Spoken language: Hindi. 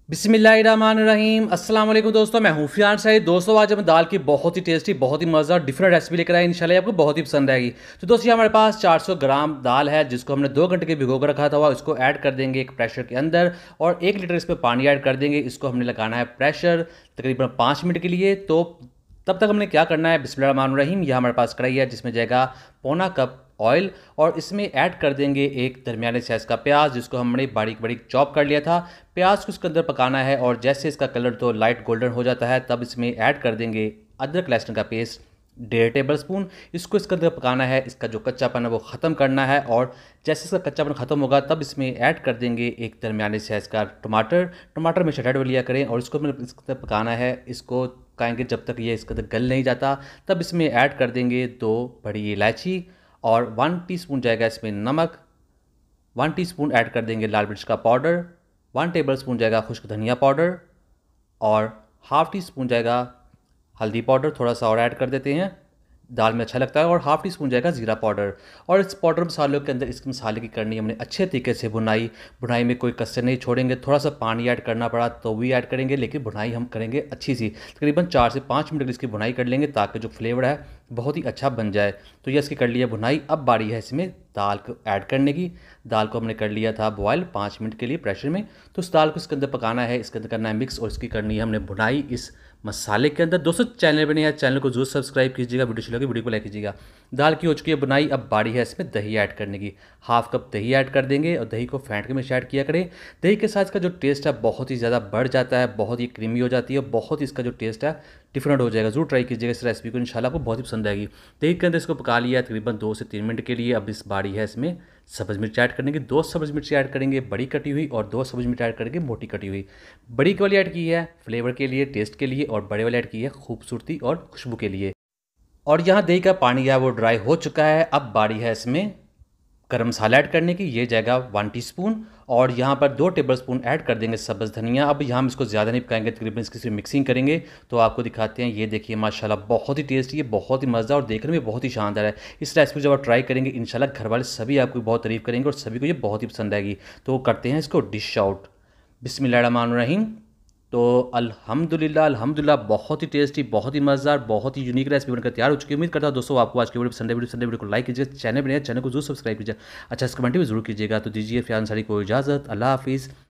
बिस्मिल्लाहिर्रहमानिर्रहीम। अस्सलाम वालेकुम दोस्तों, मैं हूँ फियान सईद। दोस्तों आज हम दाल की बहुत ही टेस्टी, बहुत ही मज़ेदार डिफरेंट रेसिपी लेकर आए। इंशाल्लाह आपको बहुत ही पसंद आएगी। तो दोस्तों हमारे पास 400 ग्राम दाल है जिसको हमने 2 घंटे के भिगो कर रखा था। इसको ऐड कर देंगे एक प्रेशर के अंदर और 1 लीटर इस पर पानी ऐड कर देंगे। इसको हमने लगाना है प्रेशर तकरीबन 5 मिनट के लिए। तो तब तक हमने क्या करना है, बिस्मिल्लाहिर्रहमानिर्रहीम। यह हमारे पास कढ़ाई है जिसमें जाएगा पौना कप ऑयल और इसमें ऐड कर देंगे एक दरमियाने साइज़ का प्याज जिसको हमने बारीक बारीक चॉप कर लिया था। प्याज को इसके अंदर पकाना है और जैसे इसका कलर तो लाइट गोल्डन हो जाता है तब इसमें ऐड कर देंगे अदरक लहसुन का पेस्ट 1.5 टेबल स्पून। इसको इसके अंदर पकाना है, इसका जो कच्चापन है वो ख़त्म करना है। और जैसे इसका कच्चापन ख़त्म होगा तब इसमें ऐड कर देंगे एक दरमियाने साइज़ का टमाटर में शटाट लिया करें और इसको इसके अंदर पकाना है। इसको पकाएंगे जब तक ये इसके अंदर गल नहीं जाता। तब इसमें ऐड कर देंगे 2 बड़ी इलायची और 1 टीस्पून जाएगा इसमें नमक, 1 टीस्पून ऐड कर देंगे लाल मिर्च का पाउडर, 1 टेबल स्पून जाएगा खुश्क धनिया पाउडर और हाफ़ टी स्पून जाएगा हल्दी पाउडर। थोड़ा सा और ऐड कर देते हैं, दाल में अच्छा लगता है। और हाफ़ टी स्पून जाएगा ज़ीरा पाउडर। और इस पाउडर मसालों के अंदर इस मसाले की करनी हमने अच्छे तरीके से बुनाई में कोई कसर नहीं छोड़ेंगे। थोड़ा सा पानी ऐड करना पड़ा तो भी ऐड करेंगे, लेकिन बुनाई हम करेंगे अच्छी सी, तकरीबन 4 से 5 मिनट इसकी बुनाई कर लेंगे ताकि जो फ्लेवर है बहुत ही अच्छा बन जाए। तो ये इसकी कर लिया बुनाई। अब बारी है इसमें दाल को ऐड करने की। दाल को हमने कर लिया था बॉयल 5 मिनट के लिए प्रेशर में। तो इस दाल को इसके अंदर पकाना है, इसके अंदर करना है मिक्स और इसकी करनी है हमने बुनाई इस मसाले के अंदर। दोस्तों चैनल पर नहीं है, चैनल को जरूर सब्सक्राइब कीजिएगा, वीडियो को लाइक कीजिएगा। दाल की हो चुकी है बुनाई। अब बारी है इसमें दही ऐड करने की। हाफ़ कप दही ऐड कर देंगे और दही को फेंट के में ऐड किया करें। दही के साथ इसका जो टेस्ट है बहुत ही ज़्यादा बढ़ जाता है, बहुत ही क्रीमी हो जाती है और बहुत ही इसका जो टेस्ट है डिफरेंट हो जाएगा। जरूर ट्राई कीजिएगा इस रेसिपी को, इंशाल्लाह आपको बहुत ही पसंद आएगी। दही के अंदर इसको पका लिया है तकरीबन 2 से 3 मिनट के लिए। अब इस बारी है इसमें सब्ज़ मिर्च ऐड करने की। 2 सब्ज़ मिर्च ऐड करेंगे बड़ी कटी हुई और 2 सब्ज़ मिर्च ऐड करेंगे मोटी कटी हुई। बड़ी वाली ऐड की है फ्लेवर के लिए, टेस्ट के लिए, और बड़े वाली ऐड की है खूबसूरती और खुशबू के लिए। और यहाँ दही का पानी है वो ड्राई हो चुका है। अब बारी है इसमें गरम मसाला ऐड करने की। ये जाएगा 1 टीस्पून और यहाँ पर 2 टेबल स्पून ऐड कर देंगे सब्ज़ धनिया। अब यहाँ हम इसको ज़्यादा नहीं पकाएंगे, तकरीबन इसकी सिर्फ मिक्सिंग करेंगे। तो आपको दिखाते हैं, ये देखिए माशाल्लाह बहुत ही टेस्टी है, बहुत ही मज़ेदार और देखने में बहुत ही शानदार है। इस रेसिपी जब आप ट्राई करेंगे इंशाल्लाह घर वाले सभी आपको बहुत तारीफ़ करेंगे और सभी को ये बहुत ही पसंद आएगी। तो करते हैं इसको डिश आउट। बिस्मिल्लाहिर्रहमानिर्रहीम। तो अल्हम्दुलिल्लाह बहुत ही टेस्टी, बहुत ही मज़ेदार, बहुत ही यूनिक रेसिपी बनकर तैयार हो चुकी है। उम्मीद करता हूँ दोस्तों आपको आज की वीडियो को लाइक कीजिए, चैनल पर नए चैनल को जरूर सब्सक्राइब कीजिए, अच्छा इस कमेंट भी जरूर कीजिएगा। तो दीजिए फियान सारी को इजाज़त। अल्लाह हाफिज़।